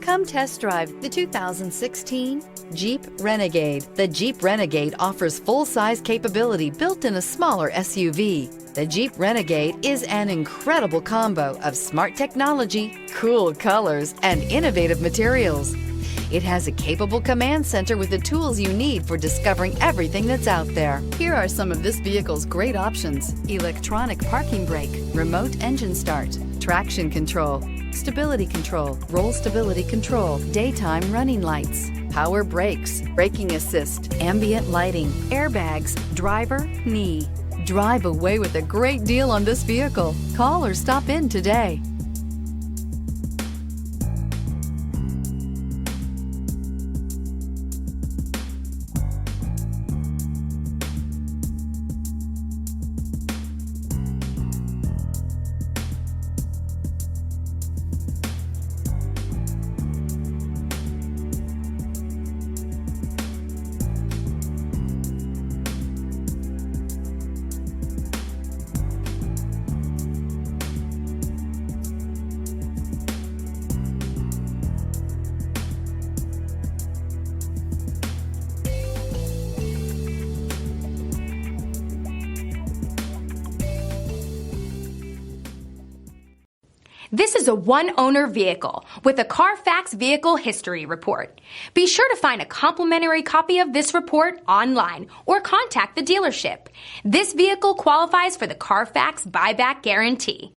Come test drive the 2016 Jeep Renegade. The Jeep Renegade offers full-size capability built in a smaller SUV. The Jeep Renegade is an incredible combo of smart technology, cool colors, and innovative materials. It has a capable command center with the tools you need for discovering everything that's out there. Here are some of this vehicle's great options: electronic parking brake, remote engine start, traction control, stability control, roll stability control, daytime running lights, power brakes, braking assist, ambient lighting, airbags, driver, knee. Drive away with a great deal on this vehicle. Call or stop in today. This is a one-owner vehicle with a Carfax Vehicle History Report. Be sure to find a complimentary copy of this report online or contact the dealership. This vehicle qualifies for the Carfax Buyback Guarantee.